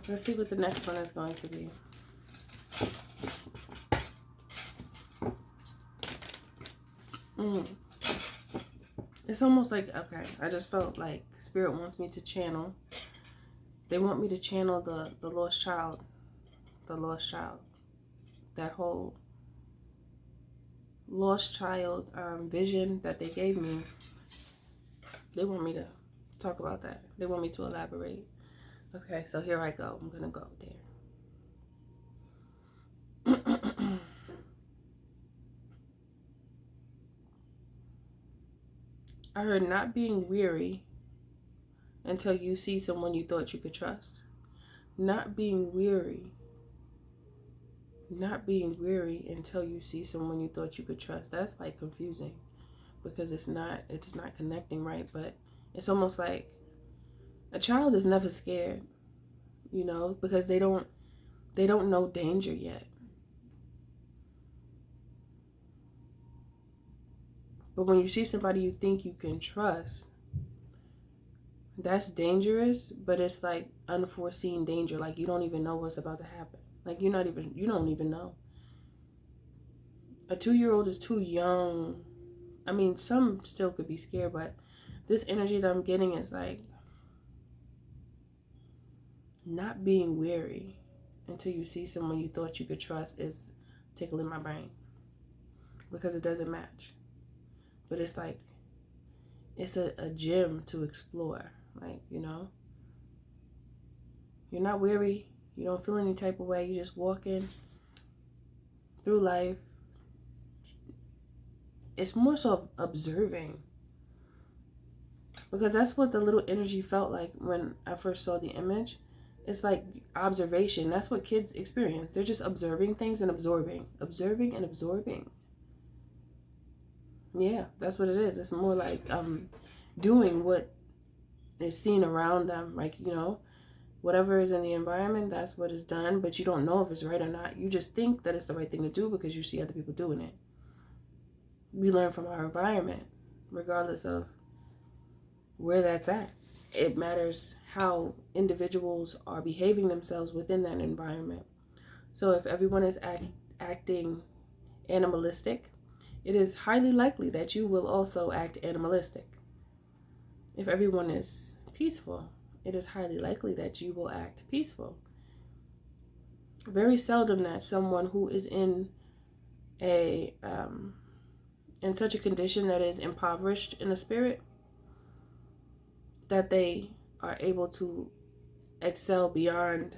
Let's see what the next one is going to be. It's almost like, okay, I just felt like Spirit wants me to channel. They want me to channel the lost child. The lost child. That whole lost child vision that they gave me. They want me to talk about that. They want me to elaborate. Okay, so here I go. I'm going to go there. I heard not being weary until you see someone you thought you could trust. Not being weary. Not being weary until you see someone you thought you could trust. That's like confusing because it's not connecting right, but it's almost like a child is never scared, you know, because they don't know danger yet. But when you see somebody you think you can trust, that's dangerous, but it's like unforeseen danger. Like you don't even know what's about to happen. Like you don't even know. A 2-year-old is too young. I mean, some still could be scared, but this energy that I'm getting is like not being weary until you see someone you thought you could trust is tickling my brain because it doesn't match. But it's like, it's a gem to explore. Like, you know, you're not weary. You don't feel any type of way. You're just walking through life. It's more so observing. Because that's what the little energy felt like when I first saw the image. It's like observation. That's what kids experience. They're just observing things and absorbing. Observing and absorbing. Yeah, that's what it is. It's more like doing what is seen around them. Like, you know, whatever is in the environment, that's what is done. But you don't know if it's right or not. You just think that it's the right thing to do because you see other people doing it. We learn from our environment, regardless of where that's at. It matters how individuals are behaving themselves within that environment. So if everyone is acting animalistic, it is highly likely that you will also act animalistic. If everyone is peaceful, it is highly likely that you will act peaceful. Very seldom that someone who is in such a condition that is impoverished in the spirit, that they are able to excel beyond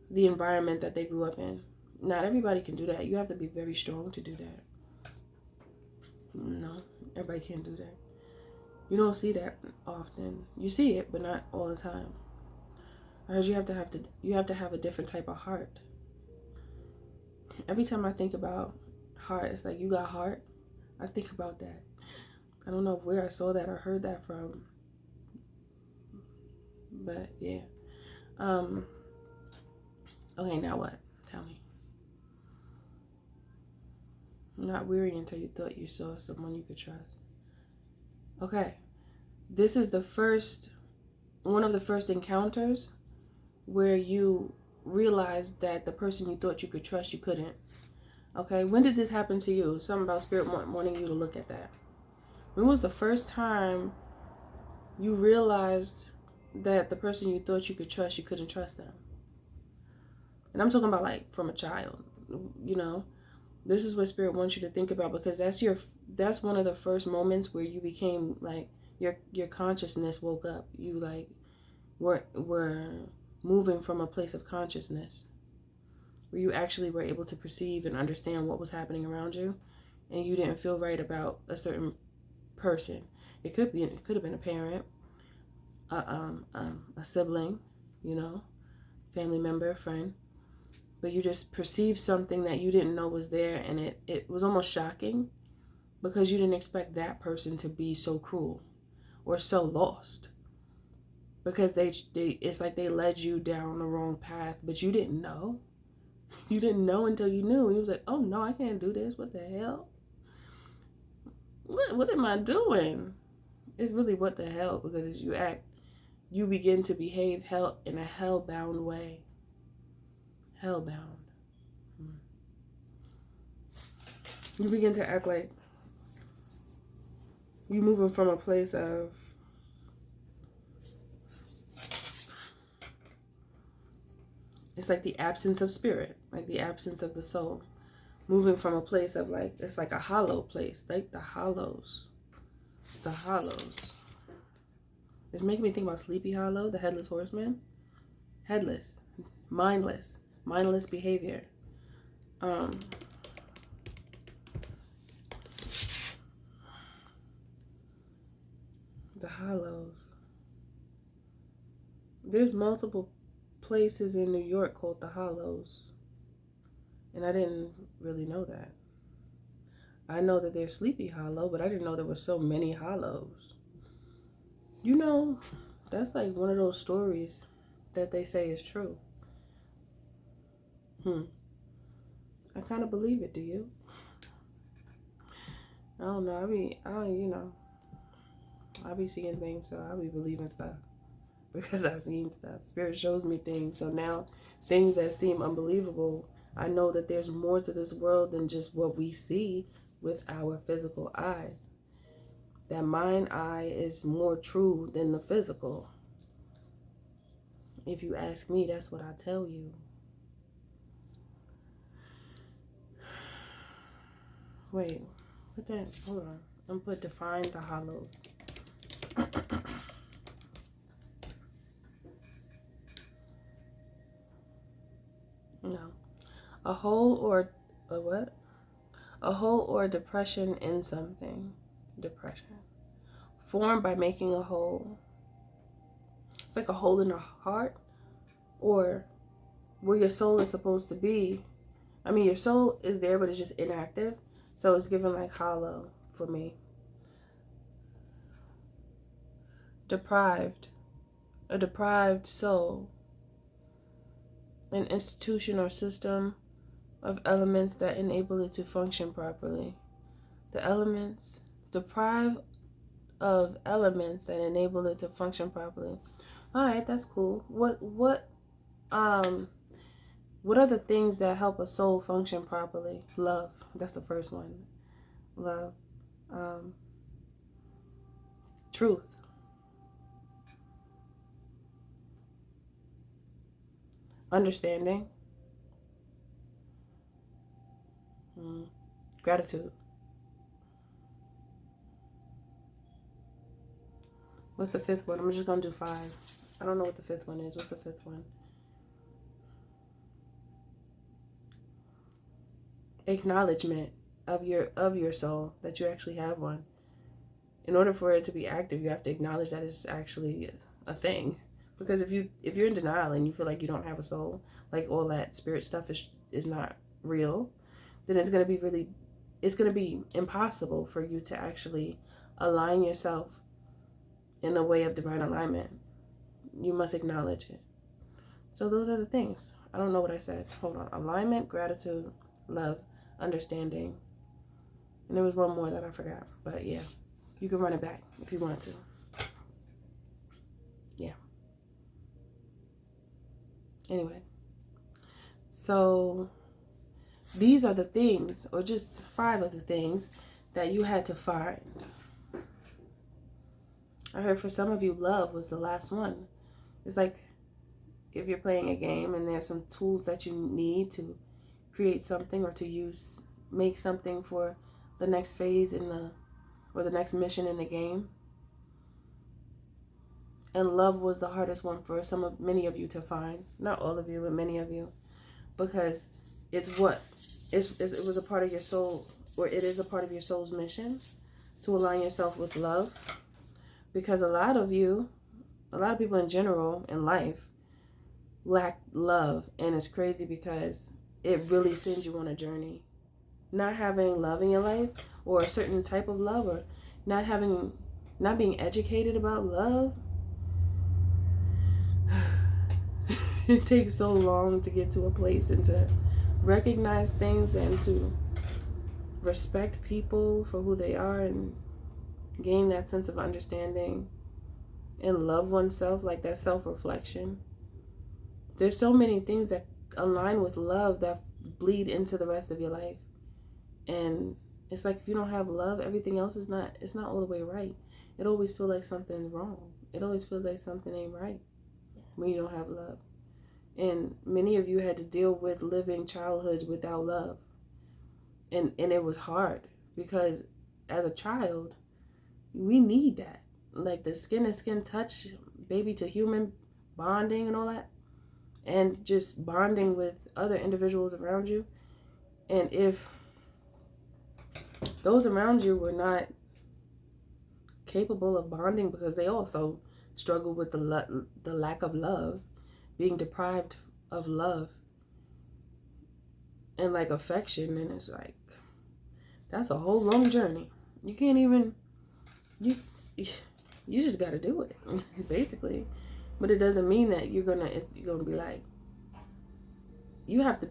the environment that they grew up in. Not everybody can do that. You have to be very strong to do that. No, everybody can't do that. You don't see that often. You see it, but not all the time. Because you have to have a different type of heart. Every time I think about heart, it's like, you got heart. I think about that. I don't know where I saw that or heard that from. But yeah. Okay, now what? Tell me. Not weary until you thought you saw someone you could trust. Okay. This is one of the first encounters where you realized that the person you thought you could trust, you couldn't. Okay, when did this happen to you? Something about Spirit wanting you to look at that. When was the first time you realized that the person you thought you could trust, you couldn't trust them? And I'm talking about like from a child, you know. This is what Spirit wants you to think about, because that's one of the first moments where you became like, your consciousness woke up. You like were moving from a place of consciousness where you actually were able to perceive and understand what was happening around you, and you didn't feel right about a certain person. It could have been a parent, a sibling, you know, family member, friend. But you just perceived something that you didn't know was there, and it was almost shocking because you didn't expect that person to be so cruel or so lost. Because it's like they led you down the wrong path, but you didn't know. You didn't know until you knew. You was like, oh no, I can't do this. What the hell? What am I doing? It's really what the hell, because you act you begin to behave in a hell-bound way. Hell-bound. You begin to act like you're moving from a place of it's like the absence of spirit, like the absence of the soul. Moving from a place of like, it's like a hollow place, like the hollows. The hollows. It's making me think about Sleepy Hollow, the Headless Horseman. Headless. Mindless. Mindless behavior. The hollows. There's multiple places in New York called the Hollows. And I didn't really know that. I know that there's Sleepy Hollow, but I didn't know there were so many hollows. You know, that's like one of those stories that they say is true. I kind of believe it, do you? I don't know. I be seeing things, so I be believing stuff because I've seen stuff. Spirit shows me things, so now things that seem unbelievable, I know that there's more to this world than just what we see with our physical eyes. That mind eye is more true than the physical. If you ask me, that's what I tell you. Wait, put that, hold on. I'm gonna put define the hollows. No. A hole or a what? A hole or a depression in something. Depression. Formed by making a hole. It's like a hole in the heart, or where your soul is supposed to be. I mean, your soul is there, but it's just inactive. So it's given like hollow for me. Deprived. A deprived soul. An institution or system of elements that enable it to function properly. The elements, deprived of elements that enable it to function properly. All right, that's cool. What are the things that help a soul function properly? Love. That's the first one. Love. Truth. Understanding. Gratitude. What's the fifth one? I'm just gonna do 5. I don't know what the fifth one is. What's the fifth one? Acknowledgement of your soul, that you actually have one. In order for it to be active, you have to acknowledge that it's actually a thing. Because if you're in denial and you feel like you don't have a soul, like all that spirit stuff is not real, then it's gonna be impossible for you to actually align yourself in the way of divine alignment. You must acknowledge it. So those are the things. I don't know what I said. Hold on. Alignment, gratitude, love, understanding. And there was one more that I forgot. But yeah, you can run it back if you want to. Yeah. Anyway. So these are the things, or just 5 of the things that you had to find. I heard for some of you, love was the last one. It's like if you're playing a game and there's some tools that you need to create something or to make something for the next phase or the next mission in the game. And love was the hardest one for many of you to find. Not all of you, but many of you. Because it was a part of your soul, or it is a part of your soul's mission to align yourself with love. Because a lot of people in general in life lack love. And it's crazy because it really sends you on a journey. Not having love in your life, or a certain type of love, or not being educated about love. It takes so long to get to a place and to recognize things and to respect people for who they are and gain that sense of understanding. and love oneself, like that self-reflection. There's so many things that align with love that bleed into the rest of your life. And it's like if you don't have love, everything else is not, it's not all the way right. It always feels like something's wrong. It always feels like something ain't right when you don't have love. And many of you had to deal with living childhoods without love. And it was hard because as a child, we need that. Like the skin to skin touch, baby to human bonding and all that. And just bonding with other individuals around you. And if those around you were not capable of bonding because they also struggle with the lack of love, being deprived of love and like affection, and it's like that's a whole long journey. You can't even you just got to do it basically. But it doesn't mean that you're gonna be like, you have to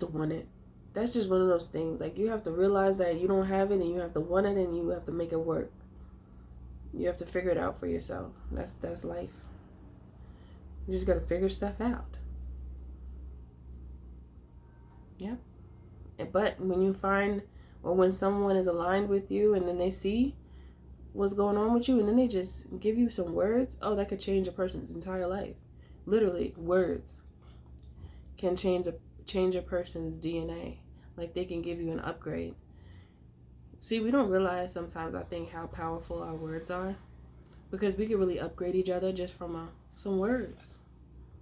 want it. That's just one of those things. Like you have to realize that you don't have it, and you have to want it, and you have to make it work. You have to figure it out for yourself. That's life. You just got to figure stuff out. Yeah. But when you find, or when someone is aligned with you and then they see what's going on with you and then they just give you some words, oh, that could change a person's entire life. Literally, words can change a person's DNA. Like they can give you an upgrade. See, we don't realize sometimes, I think, how powerful our words are, because we can really upgrade each other just from some words.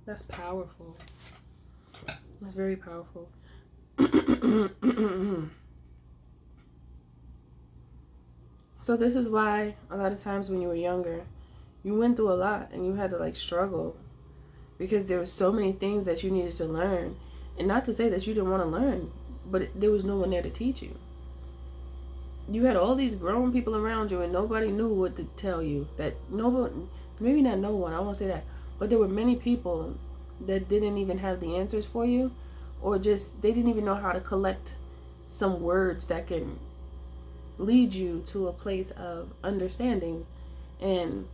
That's powerful. That's very powerful. So this is why a lot of times when you were younger, you went through a lot and you had to like struggle, because there were so many things that you needed to learn. And not to say that you didn't want to learn, but there was no one there to teach you. You had all these grown people around you and nobody knew what to tell you. That nobody, maybe not no one, I won't say that, but there were many people that didn't even have the answers for you, or just they didn't even know how to collect some words that can lead you to a place of understanding and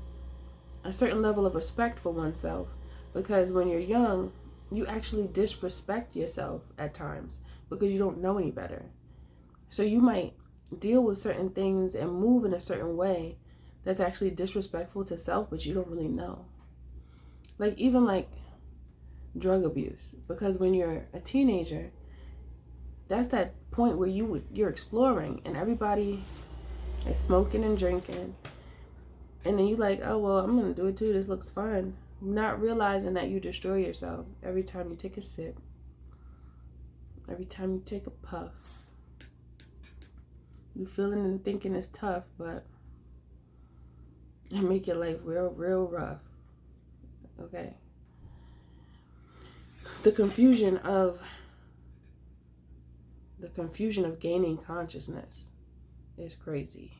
a certain level of respect for oneself. Because when you're young, you actually disrespect yourself at times because you don't know any better. So you might deal with certain things and move in a certain way that's actually disrespectful to self, but you don't really know. Like even like drug abuse, because when you're a teenager, that's that point where you're exploring and everybody is smoking and drinking, and then you like, oh well, I'm gonna do it too, this looks fun, not realizing that you destroy yourself every time you take a sip, every time you take a puff. You feeling and thinking it's tough, but it make your life real rough. Okay. The confusion of gaining consciousness is crazy,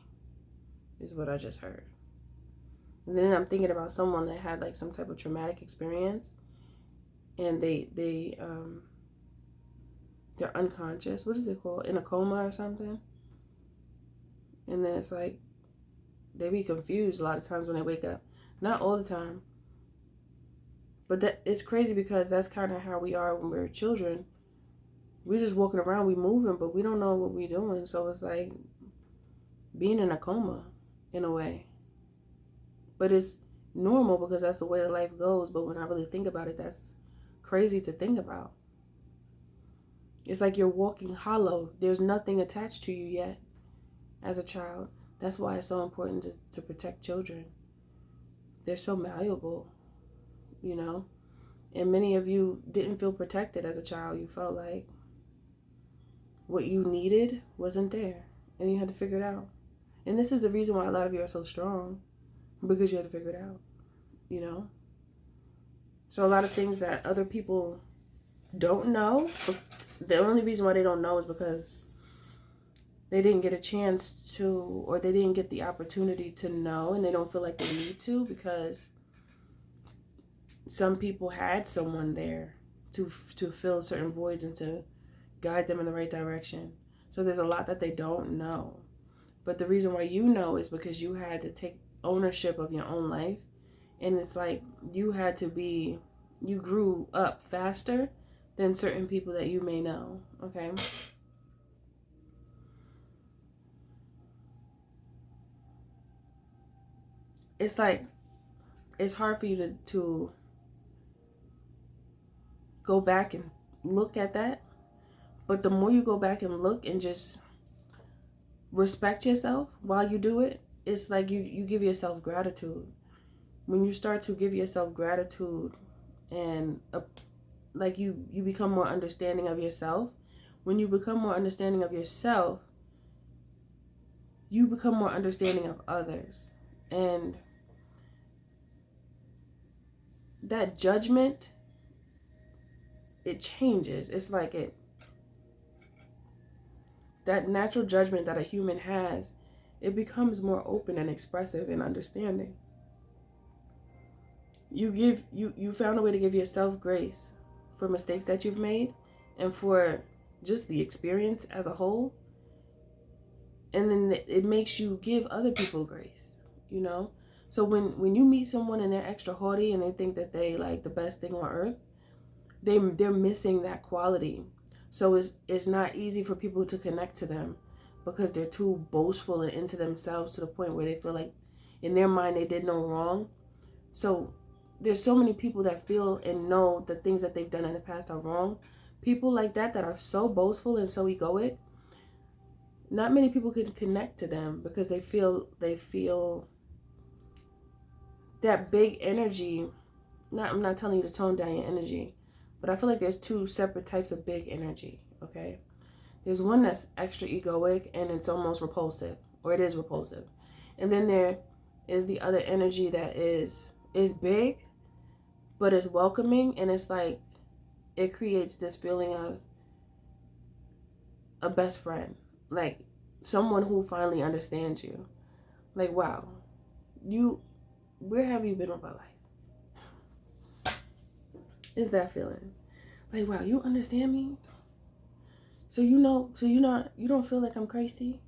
is what I just heard. And then I'm thinking about someone that had like some type of traumatic experience, and they're unconscious. What is it called? In a coma or something. And then it's like they be confused a lot of times when they wake up. Not all the time. But that it's crazy because that's kind of how we are when we're children. We're just walking around, we moving, but we don't know what we're doing. So it's like being in a coma in a way. But it's normal because that's the way life goes. But when I really think about it, that's crazy to think about. It's like you're walking hollow. There's nothing attached to you yet as a child. That's why it's so important to protect children. They're so malleable, you know? And many of you didn't feel protected as a child. You felt like what you needed wasn't there, and you had to figure it out. And this is the reason why a lot of you are so strong, because you had to figure it out, you know? So a lot of things that other people don't know, the only reason why they don't know is because they didn't get a chance to, or they didn't get the opportunity to know, and they don't feel like they need to, because some people had someone there to fill certain voids and to guide them in the right direction. So there's a lot that they don't know. But the reason why you know is because you had to take ownership of your own life. And it's like you grew up faster than certain people that you may know, okay? It's like, it's hard for you to go back and look at that. But the more you go back and look and just respect yourself while you do it, it's like you give yourself gratitude. When you start to give yourself gratitude and like you become more understanding of yourself. When you become more understanding of yourself, you become more understanding of others. And that judgment, it changes. It's like that natural judgment that a human has, it becomes more open and expressive and understanding. You found a way to give yourself grace for mistakes that you've made and for just the experience as a whole. And then it makes you give other people grace, you know? So when you meet someone and they're extra haughty and they think that they like the best thing on earth, they're missing that quality. So it's not easy for people to connect to them because they're too boastful and into themselves to the point where they feel like in their mind they did no wrong. So there's so many people that feel and know the things that they've done in the past are wrong. People like that are so boastful and so egoic, not many people can connect to them because they feel that big energy. I'm not telling you to tone down your energy, but I feel like there's two separate types of big energy, okay? There's one that's extra egoic and it's almost repulsive, or it is repulsive. And then there is the other energy that is big, but it's welcoming, and it's like it creates this feeling of a best friend, like someone who finally understands you. Like, wow, where have you been all my life? Is that feeling? Like, wow, you understand me? So you don't feel like I'm crazy?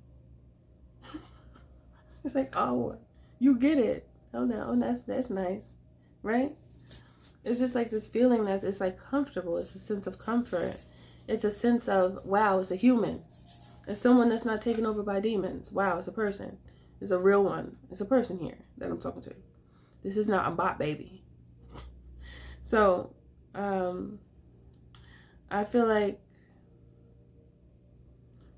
It's like, oh, you get it. Oh no, that's nice, right? It's just like this feeling it's like comfortable. It's a sense of comfort. It's a sense of, wow, it's a human. It's someone that's not taken over by demons. Wow, it's a person. It's a real one. It's a person here that I'm talking to. This is not a bot baby. So, I feel like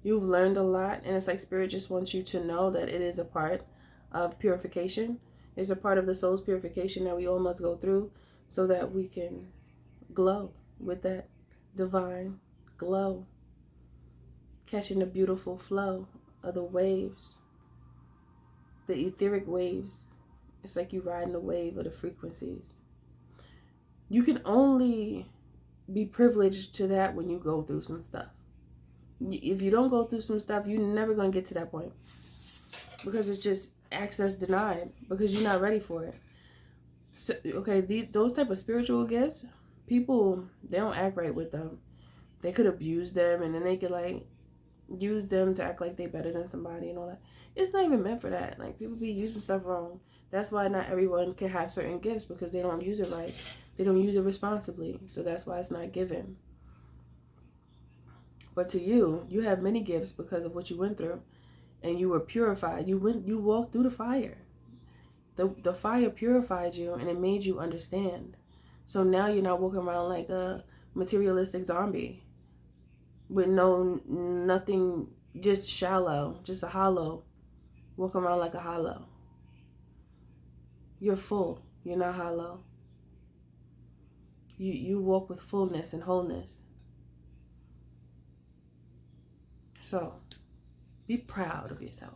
you've learned a lot, and it's like Spirit just wants you to know that it is a part of purification. It's a part of the soul's purification that we all must go through so that we can glow with that divine glow, catching the beautiful flow of the waves, the etheric waves. It's like you riding the wave of the frequencies. You can only be privileged to that when you go through some stuff. If you don't go through some stuff, you're never going to get to that point because it's just access denied because you're not ready for it. So, okay, those type of spiritual gifts, people, they don't act right with them. They could abuse them, and then they could like use them to act like they better than somebody and all that. It's not even meant for that. Like, people be using stuff wrong. That's why not everyone can have certain gifts, because they don't use it right. They don't use it responsibly. So that's why it's not given. But to you have many gifts because of what you went through, and you were purified. You walked through the fire. The fire purified you, and it made you understand. So now you're not walking around like a materialistic zombie with nothing, just shallow, just a hollow. Walking around like a hollow. You're full. You're not hollow. You walk with fullness and wholeness. So, be proud of yourself.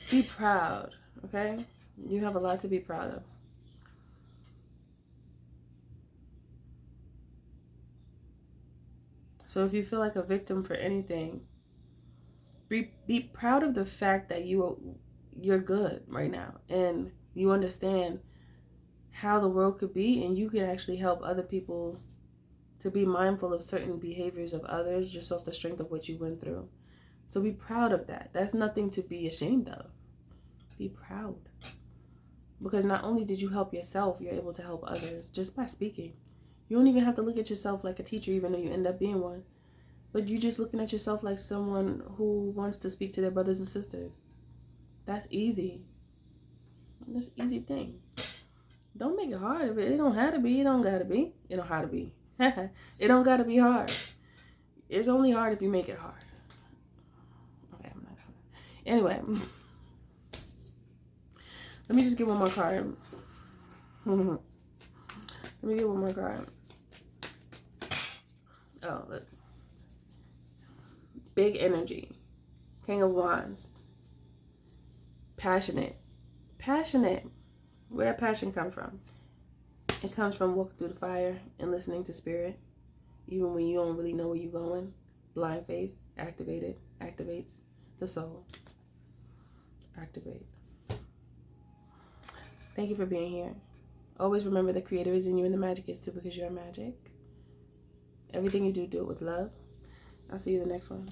Be proud, okay? You have a lot to be proud of. So if you feel like a victim for anything, be proud of the fact that you're good right now, and you understand how the world could be, and you can actually help other people to be mindful of certain behaviors of others just off the strength of what you went through. So be proud of that. That's nothing to be ashamed of. Be proud. Because not only did you help yourself, you're able to help others just by speaking. You don't even have to look at yourself like a teacher, even though you end up being one. But you just looking at yourself like someone who wants to speak to their brothers and sisters. That's easy. That's an easy thing. Don't make it hard. If it don't have to be, it don't gotta be. It don't have to be. It don't gotta be hard. It's only hard if you make it hard. Okay, I'm not. Anyway, let me just get one more card. Let me get one more card. Oh, look. Big energy. King of Wands. Passionate. Passionate. Where that passion come from? It comes from walking through the fire and listening to spirit. Even when you don't really know where you're going. Blind faith. Activates the soul. Activate. Thank you for being here. Always remember the creator is in you and the magic is too, because you're magic. Everything you do, do it with love. I'll see you in the next one.